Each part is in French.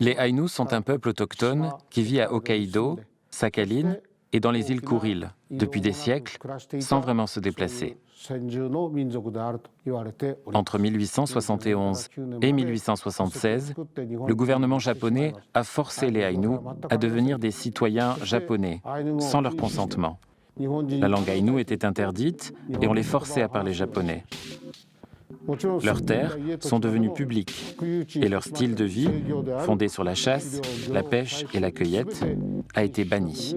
Les Aïnous sont un peuple autochtone qui vit à Hokkaido, Sakhalin et dans les îles Kouriles depuis des siècles sans vraiment se déplacer. Entre 1871 et 1876, le gouvernement japonais a forcé les Aïnous à devenir des citoyens japonais sans leur consentement. La langue aïnou était interdite et on les forçait à parler japonais. Leurs terres sont devenues publiques et leur style de vie, fondé sur la chasse, la pêche et la cueillette, a été banni.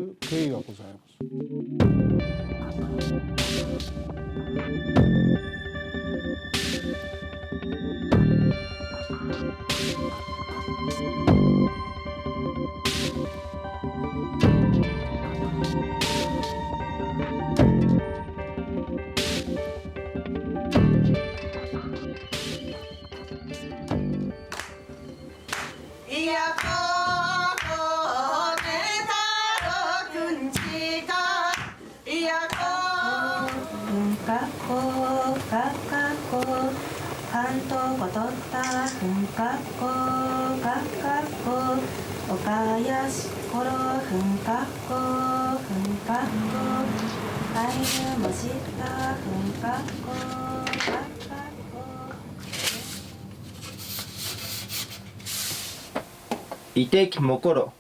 Itek mokoro.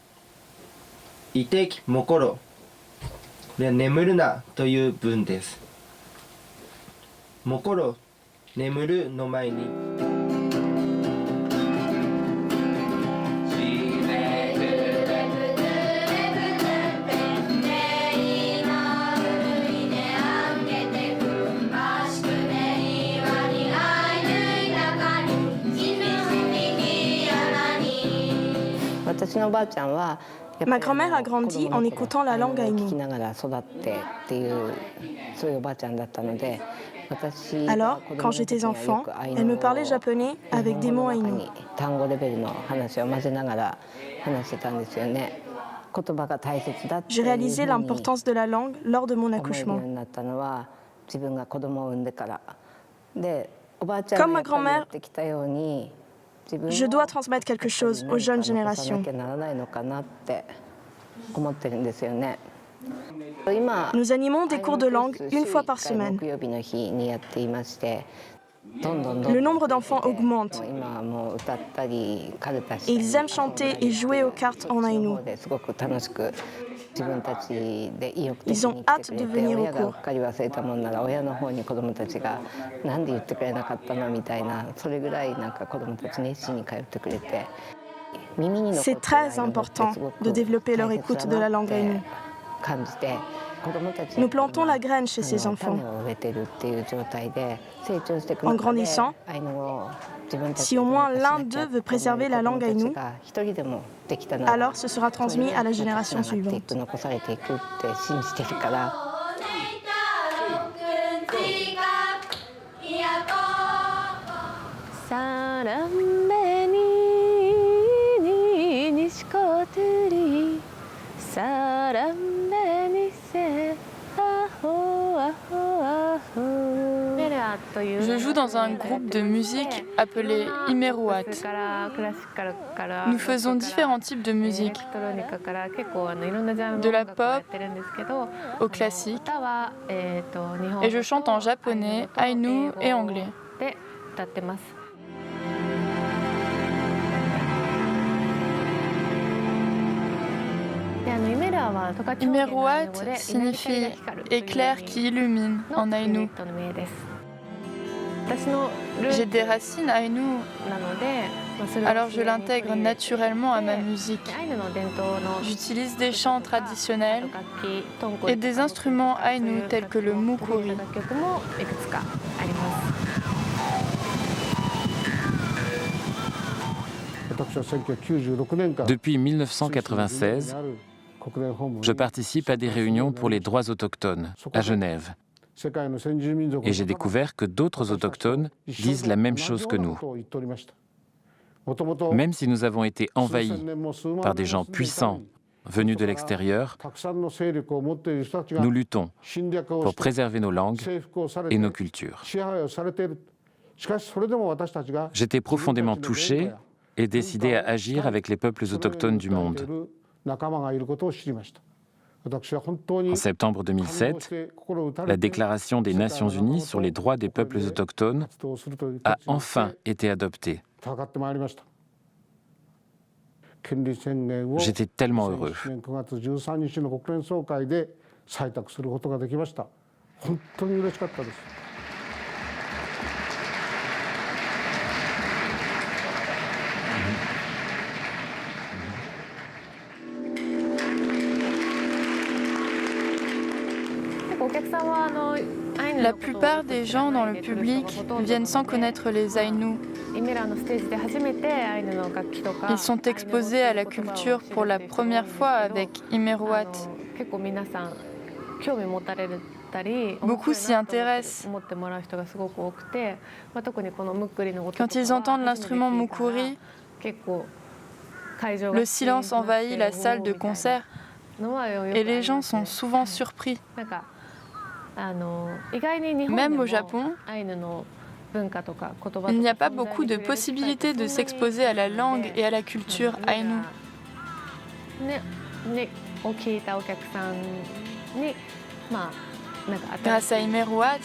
Itek mokoro. 眠るなという文です。mokoro 眠るの前に。Ma grand-mère a grandi en écoutant la langue aïnou. Alors, quand j'étais enfant, elle me parlait japonais avec des mots aïnou. J'ai réalisé l'importance de la langue lors de mon accouchement. Comme ma grand-mère, je dois transmettre quelque chose aux jeunes générations. Nous animons des cours de langue une fois par semaine. Le nombre d'enfants augmente. Et ils aiment chanter et jouer aux cartes en aïnou. Ils ont hâte de venir au cours. C'est très important de développer leur écoute de la langue aïnou. Nous plantons la graine chez ces enfants. En grandissant, si au moins l'un d'eux veut préserver la langue aïnou, alors ce sera transmis à la génération suivante. Je joue dans un groupe de musique appelé Imeruat. Nous faisons différents types de musique, de la pop au classique, et je chante en japonais, aïnou et anglais. Imeruat signifie éclair qui illumine en aïnou. J'ai des racines aïnou, alors je l'intègre naturellement à ma musique. J'utilise des chants traditionnels et des instruments aïnou tels que le mukuri. Depuis 1996, je participe à des réunions pour les droits autochtones à Genève. Et j'ai découvert que d'autres autochtones disent la même chose que nous. Même si nous avons été envahis par des gens puissants venus de l'extérieur, nous luttons pour préserver nos langues et nos cultures. J'étais profondément touché est décidé à agir avec les peuples autochtones du monde. En septembre 2007, la Déclaration des Nations Unies sur les droits des peuples autochtones a enfin été adoptée. J'étais tellement heureux. La plupart des gens dans le public viennent sans connaître les Aïnous. Ils sont exposés à la culture pour la première fois avec Imeruat. Beaucoup s'y intéressent. Quand ils entendent l'instrument mukuri, le silence envahit la salle de concert et les gens sont souvent surpris. Même au Japon, il n'y a pas beaucoup de possibilités de s'exposer à la langue et à la culture Aïnou. Grâce à Imeruat,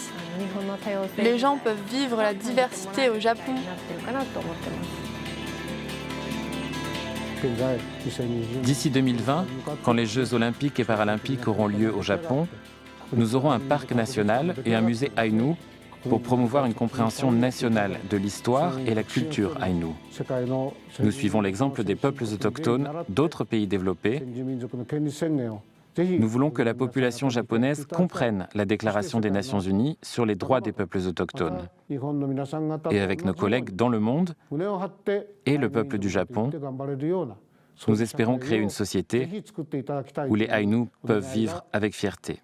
les gens peuvent vivre la diversité au Japon. D'ici 2020, quand les Jeux olympiques et paralympiques auront lieu au Japon, nous aurons un parc national et un musée Aïnou pour promouvoir une compréhension nationale de l'histoire et la culture Aïnou. Nous suivons l'exemple des peuples autochtones d'autres pays développés. Nous voulons que la population japonaise comprenne la Déclaration des Nations Unies sur les droits des peuples autochtones. Et avec nos collègues dans le monde et le peuple du Japon, nous espérons créer une société où les Aïnous peuvent vivre avec fierté.